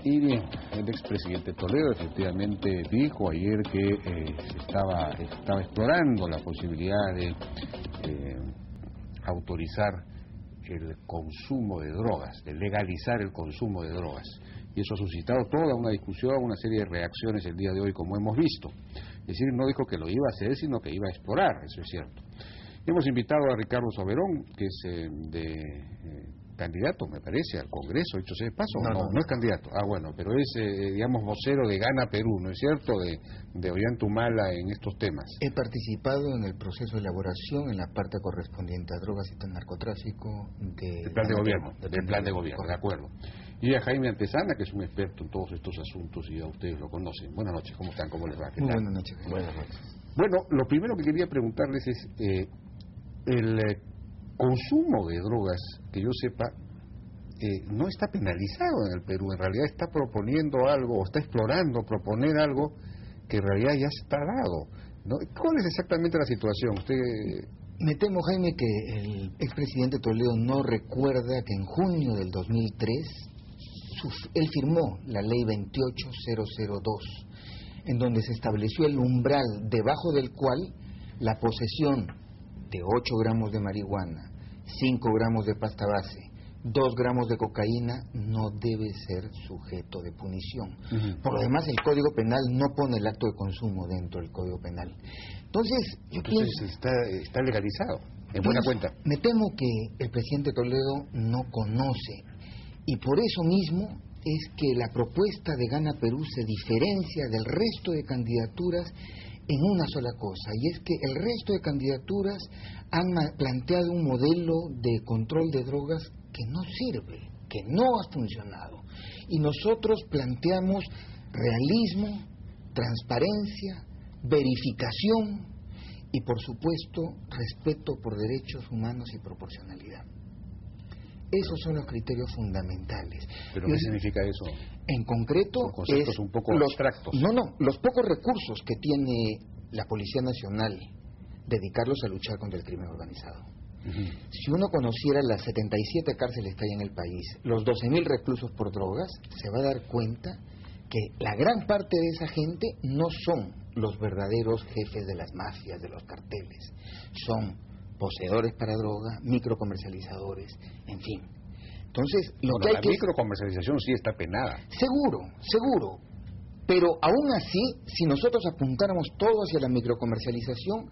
Y bien, el expresidente Toledo efectivamente dijo ayer que estaba explorando la posibilidad de autorizar el consumo de drogas, de legalizar el consumo de drogas. Y eso ha suscitado toda una discusión, una serie de reacciones el día de hoy, como hemos visto. Es decir, no dijo que lo iba a hacer, sino que iba a explorar, eso es cierto. Hemos invitado a Ricardo Soberón, que es candidato, me parece, al Congreso, dicho sea de paso. No es candidato. Ah, bueno, pero es, digamos, vocero de Gana Perú, ¿no es cierto?, de Ollantumala en estos temas. He participado en el proceso de elaboración, en la parte correspondiente a drogas y narcotráfico del plan de gobierno, de acuerdo. Y a Jaime Antesana, que es un experto en todos estos asuntos y ya ustedes lo conocen. Buenas noches, ¿cómo están? ¿Cómo les va? Muy buenas noches. Buenas noches. Bueno, lo primero que quería preguntarles es, el consumo de drogas, que yo sepa, no está penalizado en el Perú. En realidad está proponiendo algo, o está explorando proponer algo que en realidad ya está dado, ¿no? ¿Cuál es exactamente la situación? Usted... Me temo, Jaime, que el expresidente Toledo no recuerda que en junio del 2003 él firmó la ley 28002, en donde se estableció el umbral debajo del cual la posesión de 8 gramos de marihuana, 5 gramos de pasta base, 2 gramos de cocaína no debe ser sujeto de punición. Por lo demás, el Código Penal no pone el acto de consumo dentro del Código Penal. Entonces pienso, está legalizado, en buena cuenta. Me temo que el presidente Toledo no conoce, y por eso mismo es que la propuesta de Gana Perú se diferencia del resto de candidaturas en una sola cosa, y es que el resto de candidaturas han planteado un modelo de control de drogas que no sirve, que no ha funcionado. Y nosotros planteamos realismo, transparencia, verificación y, por supuesto, respeto por derechos humanos y proporcionalidad. Esos son los criterios fundamentales. ¿Pero qué significa eso? En concreto, son conceptos un poco abstractos. Los pocos recursos que tiene la Policía Nacional, dedicarlos a luchar contra el crimen organizado. Si uno conociera las 77 cárceles que hay en el país, los 12.000 reclusos por drogas, se va a dar cuenta que la gran parte de esa gente no son los verdaderos jefes de las mafias, de los carteles. Son poseedores para droga, microcomercializadores, en fin. Entonces, la microcomercialización sí está penada. Seguro. Pero aún así, si nosotros apuntáramos todo hacia la microcomercialización,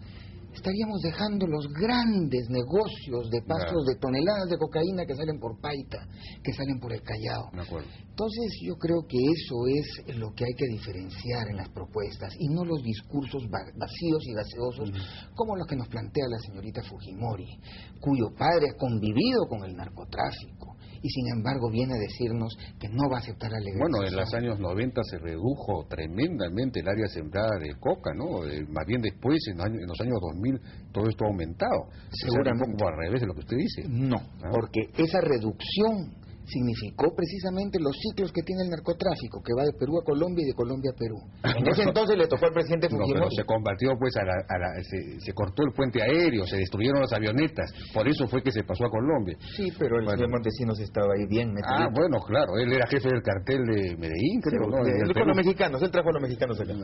estaríamos dejando los grandes negocios de pastos de toneladas de cocaína que salen por Paita, que salen por el Callao. De acuerdo. Entonces yo creo que eso es lo que hay que diferenciar en las propuestas, y no los discursos vacíos y gaseosos como los que nos plantea la señorita Fujimori, cuyo padre ha convivido con el narcotráfico y sin embargo viene a decirnos que no va a aceptar la legalización. Bueno, en los años 90 se redujo tremendamente el área sembrada de coca, ¿no? Más bien después, en los años 2000, todo esto ha aumentado. Seguramente. Un poco al revés de lo que usted dice. No, porque esa reducción significó precisamente los ciclos que tiene el narcotráfico, que va de Perú a Colombia y de Colombia a Perú. En ese entonces le tocó al presidente Fujimori. No, pero se combatió, pues, se cortó el puente aéreo, se destruyeron las avionetas, por eso fue que se pasó a Colombia. Sí, pero el señor Montesinos estaba ahí bien metido. Bueno, claro, él era jefe del cartel de Medellín, creo, ¿no? Con los mexicanos, él trajo a los mexicanos acá.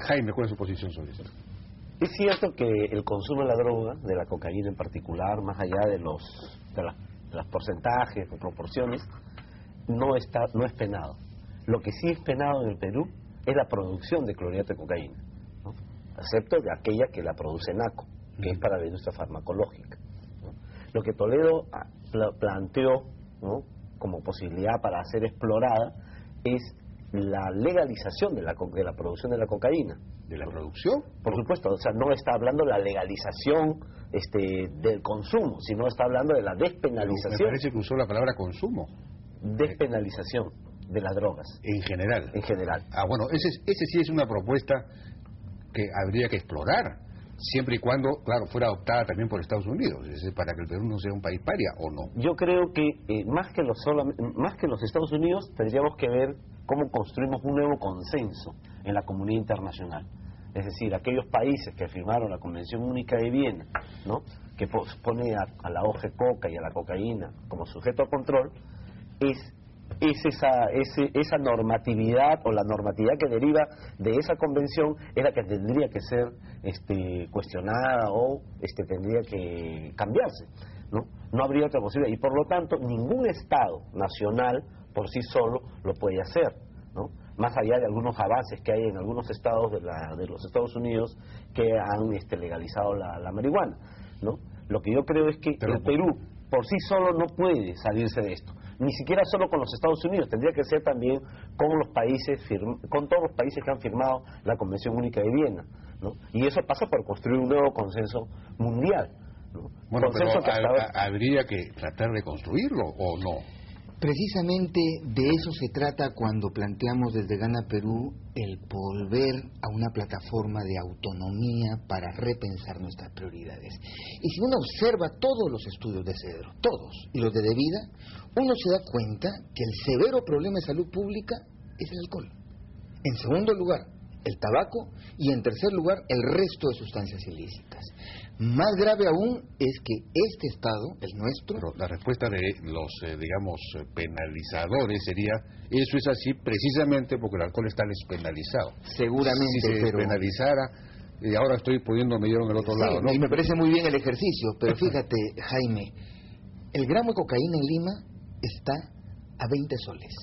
Jaime, ¿cuál es su posición sobre eso? Es cierto que el consumo de la droga, de la cocaína en particular, más allá de los porcentajes o proporciones, no es penado. Lo que sí es penado en el Perú es la producción de clorhidrato de cocaína, ¿no? Excepto de aquella que la produce NACO, que es para la industria farmacológica, ¿no? Lo que Toledo planteó, ¿no?, como posibilidad para ser explorada es la legalización de la producción de la cocaína. ¿De la producción? Por supuesto, o sea, no está hablando de la legalización del consumo, sino está hablando de la despenalización. Me parece que usó la palabra consumo. Despenalización de las drogas. En general. En general. Bueno, ese sí es una propuesta que habría que explorar, siempre y cuando, claro, fuera adoptada también por Estados Unidos, para que el Perú no sea un país paria, ¿o no? Yo creo que más que los Estados Unidos, tendríamos que ver cómo construimos un nuevo consenso en la comunidad internacional. Es decir, aquellos países que firmaron la Convención Única de Viena, ¿no?, que pone a la OGCOCA y a la cocaína como sujeto a control, es esa normatividad o la normatividad que deriva de esa convención es la que tendría que ser cuestionada o tendría que cambiarse, no habría otra posibilidad, y por lo tanto ningún Estado nacional por sí solo lo puede hacer, más allá de algunos avances que hay en algunos estados de los Estados Unidos que han legalizado la marihuana, Lo que yo creo es que el Perú por sí solo no puede salirse de esto, ni siquiera solo con los Estados Unidos, tendría que ser también con con todos los países que han firmado la Convención Única de Viena, y eso pasa por construir un nuevo consenso mundial, Bueno, consenso pero habría que tratar de construirlo, ¿o no? Precisamente de eso se trata cuando planteamos desde Gana Perú el volver a una plataforma de autonomía para repensar nuestras prioridades. Y si uno observa todos los estudios de Cedro, todos, y los de Devida, uno se da cuenta que el severo problema de salud pública es el alcohol. En segundo lugar, el tabaco, y en tercer lugar, el resto de sustancias ilícitas. Más grave aún es que este Estado, el nuestro... Pero la respuesta de los, penalizadores sería, eso es así precisamente porque el alcohol está despenalizado. Seguramente, si se pero... despenalizara, y ahora estoy poniéndome yo en el otro lado, ¿no? Y me parece muy bien el ejercicio, pero fíjate, Jaime, el gramo de cocaína en Lima está a 20 soles.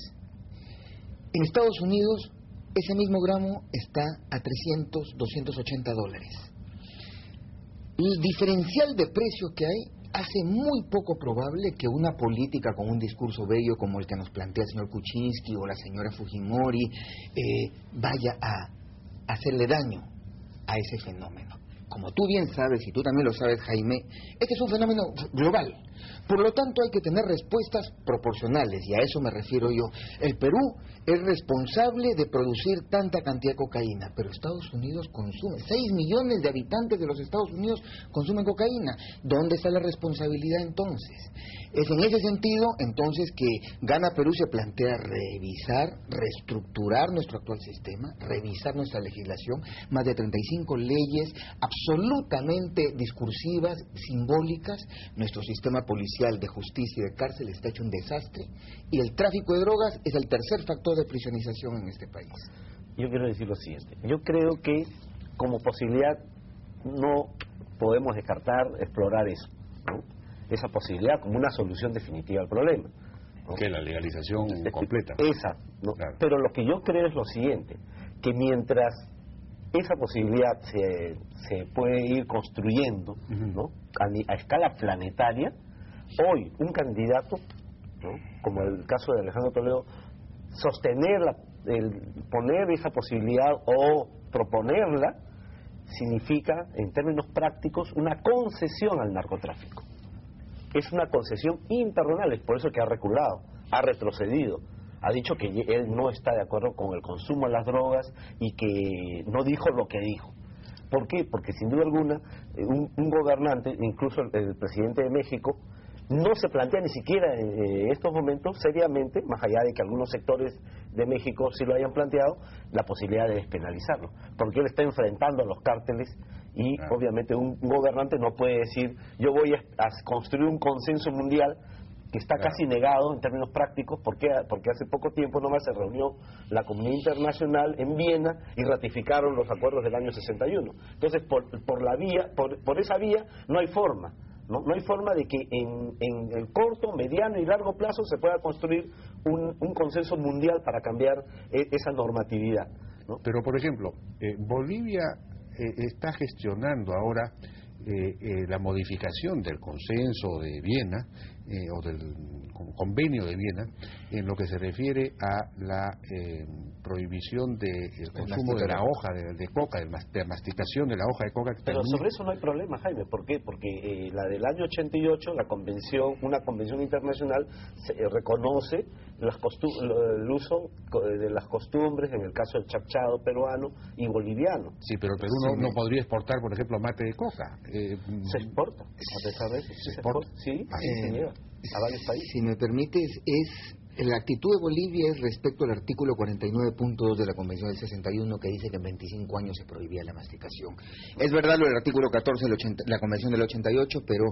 En Estados Unidos, ese mismo gramo está a 300, 280 dólares. El diferencial de precios que hay hace muy poco probable que una política con un discurso bello como el que nos plantea el señor Kuczynski o la señora Fujimori vaya a hacerle daño a ese fenómeno. Como tú bien sabes, y tú también lo sabes, Jaime, este es un fenómeno global. Por lo tanto, hay que tener respuestas proporcionales, y a eso me refiero yo. El Perú es responsable de producir tanta cantidad de cocaína, pero Estados Unidos consume. 6 millones de habitantes de los Estados Unidos consumen cocaína. ¿Dónde está la responsabilidad entonces? Es en ese sentido, entonces, que Gana Perú se plantea revisar, reestructurar nuestro actual sistema, revisar nuestra legislación, más de 35 leyes absolutamente discursivas, simbólicas. Nuestro sistema policial de justicia y de cárcel está hecho un desastre, y el tráfico de drogas es el tercer factor de prisionización en este país. Yo quiero decir lo siguiente, yo creo que como posibilidad no podemos descartar explorar eso, esa posibilidad como una solución definitiva al problema, que la legalización completa. Esa, claro. Pero lo que yo creo es lo siguiente, que mientras esa posibilidad se puede ir construyendo, a escala planetaria, hoy un candidato, como el caso de Alejandro Toledo, poner esa posibilidad o proponerla significa, en términos prácticos, una concesión al narcotráfico. Es una concesión imperdonable, es por eso que ha reculado, ha retrocedido, ha dicho que él no está de acuerdo con el consumo de las drogas y que no dijo lo que dijo. ¿Por qué? Porque sin duda alguna un gobernante, incluso el presidente de México, no se plantea ni siquiera en estos momentos seriamente, más allá de que algunos sectores de México sí lo hayan planteado, la posibilidad de despenalizarlo, porque él está enfrentando a los cárteles y obviamente un gobernante no puede decir yo voy a construir un consenso mundial que está casi negado en términos prácticos, porque hace poco tiempo nomás se reunió la comunidad internacional en Viena y ratificaron los acuerdos del año 61. Entonces, por esa vía no hay forma. No hay forma de que en el corto, mediano y largo plazo se pueda construir un consenso mundial para cambiar esa normatividad, ¿no? Pero, por ejemplo, Bolivia está gestionando ahora la modificación del consenso de Viena o del convenio de Viena en lo que se refiere a la prohibición del consumo de la hoja de coca, de masticación de la hoja de coca. Pero sobre eso no hay problema, Jaime. ¿Por qué? Porque la del año 88, una convención internacional reconoce el uso de las costumbres, en el caso del chapchado peruano y boliviano. Sí, pero el Perú no podría exportar, por ejemplo, mate de coca. Se exporta, a pesar de eso. Se exporta. Sí, así se lleva a varios países. Si me permites, es La actitud de Bolivia es respecto al artículo 49.2 de la Convención del 61, que dice que en 25 años se prohibía la masticación. Es verdad lo del artículo 14 de la Convención del 88, pero,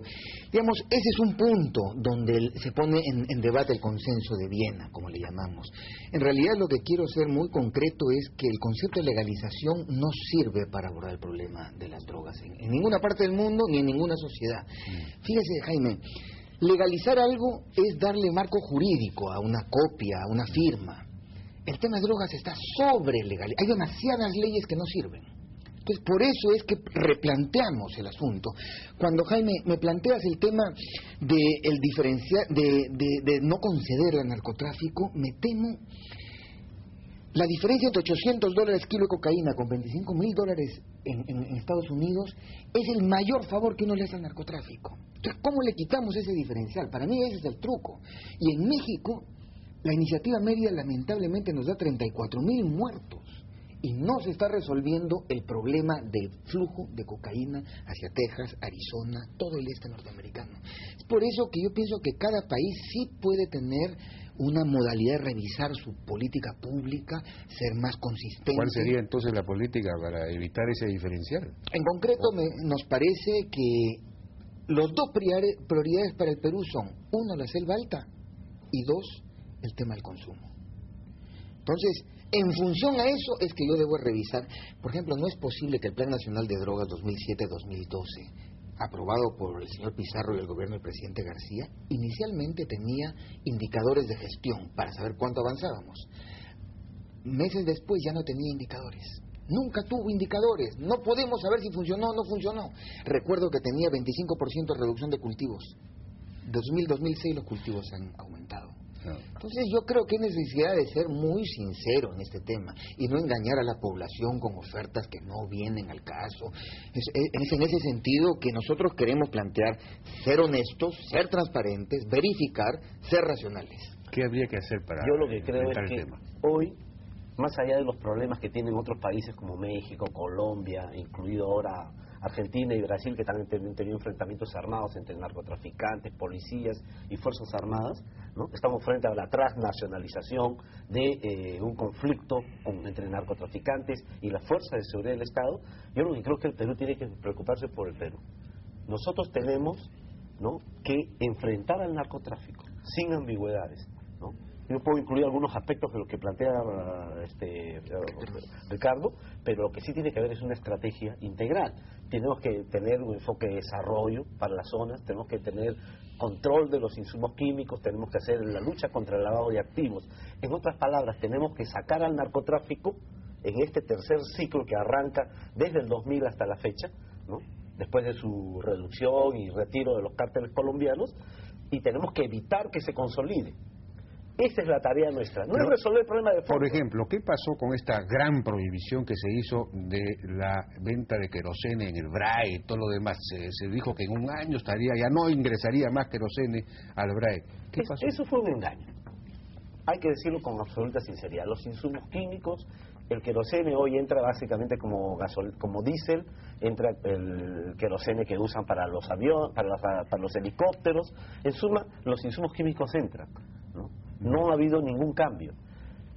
digamos, ese es un punto donde se pone en debate el consenso de Viena, como le llamamos. En realidad lo que quiero ser muy concreto es que el concepto de legalización no sirve para abordar el problema de las drogas en ninguna parte del mundo ni en ninguna sociedad. Fíjese, Jaime, legalizar algo es darle marco jurídico a una copia, a una firma. El tema de drogas está sobre legal. Hay demasiadas leyes que no sirven. Entonces, por eso es que replanteamos el asunto. Cuando, Jaime, me planteas el tema de el diferenciar, de no conceder al narcotráfico, me temo la diferencia entre $800 kilo de cocaína con $25,000 en Estados Unidos es el mayor favor que uno le hace al narcotráfico. Entonces, ¿cómo le quitamos ese diferencial? Para mí ese es el truco. Y en México, la iniciativa Mérida lamentablemente nos da 34,000 muertos y no se está resolviendo el problema del flujo de cocaína hacia Texas, Arizona, todo el este norteamericano. Es por eso que yo pienso que cada país sí puede tener una modalidad de revisar su política pública, ser más consistente. ¿Cuál sería entonces la política para evitar ese diferencial? En concreto, nos parece que los dos prioridades para el Perú son, uno, la selva alta, y dos, el tema del consumo. Entonces, en función a eso es que yo debo revisar. Por ejemplo, no es posible que el Plan Nacional de Drogas 2007-2012, aprobado por el señor Pizarro y el gobierno del presidente García, inicialmente tenía indicadores de gestión para saber cuánto avanzábamos. Meses después ya no tenía indicadores. Nunca tuvo indicadores. No podemos saber si funcionó o no funcionó. Recuerdo que tenía 25% de reducción de cultivos. 2000-2006 los cultivos han aumentado. Entonces yo creo que hay necesidad de ser muy sincero en este tema y no engañar a la población con ofertas que no vienen al caso. Es en ese sentido que nosotros queremos plantear ser honestos, ser transparentes, verificar, ser racionales. ¿Qué habría que hacer para Yo lo que creo es enfrentar que el tema? hoy, más allá de los problemas que tienen otros países como México, Colombia, incluido ahora Argentina y Brasil, que también han tenido enfrentamientos armados entre narcotraficantes, policías y fuerzas armadas, ¿no? Estamos frente a la transnacionalización de un conflicto entre narcotraficantes y las fuerzas de seguridad del Estado. Yo lo que creo que el Perú tiene que preocuparse por el Perú. Nosotros tenemos, ¿no?, que enfrentar al narcotráfico sin ambigüedades, ¿no? Yo puedo incluir algunos aspectos de lo que plantea Ricardo, pero lo que sí tiene que haber es una estrategia integral. Tenemos que tener un enfoque de desarrollo para las zonas, tenemos que tener control de los insumos químicos, tenemos que hacer la lucha contra el lavado de activos. En otras palabras, tenemos que sacar al narcotráfico en este tercer ciclo que arranca desde el 2000 hasta la fecha, ¿no?, después de su reducción y retiro de los cárteles colombianos, y tenemos que evitar que se consolide. Esa es la tarea nuestra, no es resolver el problema de fondo. Por ejemplo, ¿qué pasó con esta gran prohibición que se hizo de la venta de querosene en el BRAE y todo lo demás? Se dijo que en un año ya no ingresaría más querosene al BRAE. ¿Qué pasó? Eso fue un engaño. Hay que decirlo con absoluta sinceridad. Los insumos químicos, el querosene hoy entra básicamente como diésel, entra el querosene que usan para los aviones, para los helicópteros. En suma, los insumos químicos entran, ¿no? No ha habido ningún cambio.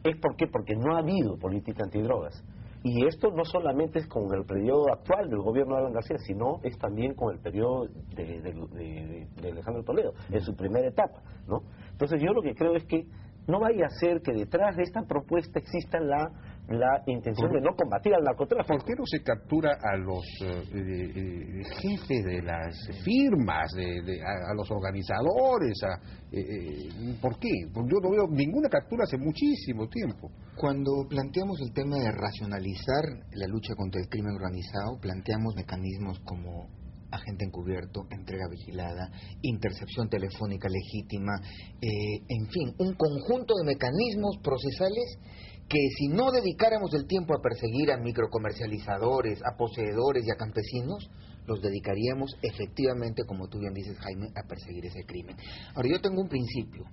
¿Es por qué? Porque no ha habido política antidrogas. Y esto no solamente es con el periodo actual del gobierno de Alan García, sino es también con el periodo de Alejandro Toledo, en su primera etapa, ¿no? Entonces yo lo que creo es que no vaya a ser que detrás de esta propuesta exista la intención de no combatir al narcotráfico. ¿Por qué no se captura a los jefes de las firmas, a los organizadores? ¿Por qué? Porque yo no veo ninguna captura hace muchísimo tiempo. Cuando planteamos el tema de racionalizar la lucha contra el crimen organizado, planteamos mecanismos como agente encubierto, entrega vigilada, intercepción telefónica legítima, en fin, un conjunto de mecanismos procesales que si no dedicáramos el tiempo a perseguir a microcomercializadores, a poseedores y a campesinos, los dedicaríamos efectivamente, como tú bien dices, Jaime, a perseguir ese crimen. Ahora, yo tengo un principio: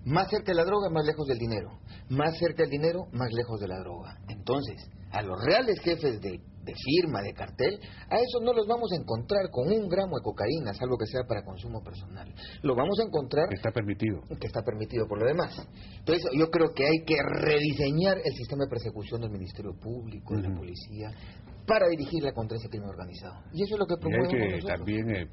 más cerca de la droga, más lejos del dinero; más cerca del dinero, más lejos de la droga. Entonces, a los reales jefes de de firma, de cartel, a esos no los vamos a encontrar con 1 gramo de cocaína, salvo que sea para consumo personal. Lo vamos a encontrar... Que está permitido. Que está permitido por lo demás. Entonces, yo creo que hay que rediseñar el sistema de persecución del Ministerio Público, de la policía, para dirigirla contra ese crimen organizado. Y eso es lo que promovemos nosotros. También,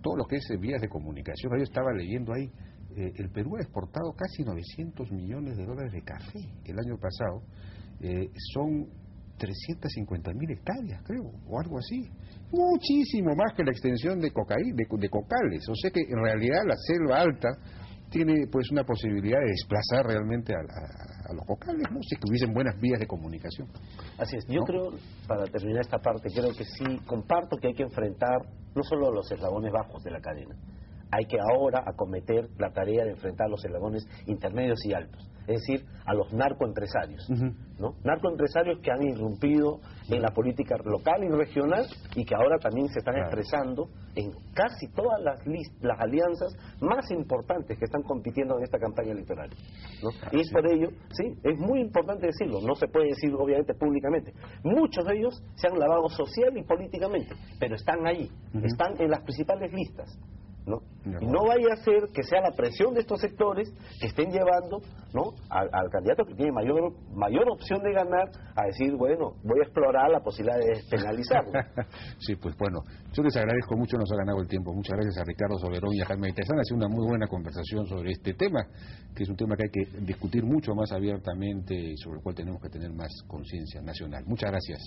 todo lo que es vías de comunicación. Yo estaba leyendo ahí, el Perú ha exportado casi 900 millones de dólares de café el año pasado. Son 350.000 hectáreas, creo, o algo así. Muchísimo más que la extensión de cocales. O sea que en realidad la selva alta tiene pues una posibilidad de desplazar realmente a los cocales, ¿no? Si es que hubiesen buenas vías de comunicación. Así es. Yo creo, para terminar esta parte, creo que sí, comparto que hay que enfrentar no solo los eslabones bajos de la cadena, hay que ahora acometer la tarea de enfrentar los eslabones intermedios y altos, es decir, a los narcoempresarios, ¿no? Narcoempresarios que han irrumpido en la política local y regional y que ahora también se están expresando en casi todas las alianzas más importantes que están compitiendo en esta campaña electoral, ¿no? Y es por ello, sí, es muy importante decirlo, no se puede decir obviamente públicamente, muchos de ellos se han lavado social y políticamente, pero están ahí, están en las principales listas, ¿no? Y no vaya a ser que sea la presión de estos sectores que estén llevando, ¿no?, al candidato que tiene mayor opción de ganar a decir, bueno, voy a explorar la posibilidad de despenalizarlo. Sí, pues bueno, yo les agradezco mucho, nos ha ganado el tiempo. Muchas gracias a Ricardo Soberón y a Jaime Maitazán. Ha sido una muy buena conversación sobre este tema, que es un tema que hay que discutir mucho más abiertamente y sobre el cual tenemos que tener más conciencia nacional. Muchas gracias,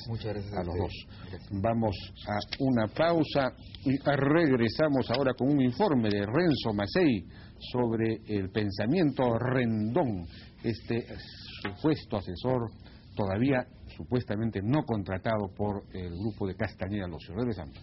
a los dos. Gracias. Vamos a una pausa y regresamos ahora con un informe de Renzo Macei sobre el pensamiento Rendón, este supuesto asesor todavía supuestamente no contratado por el grupo de Castañeda Locio. Regresamos.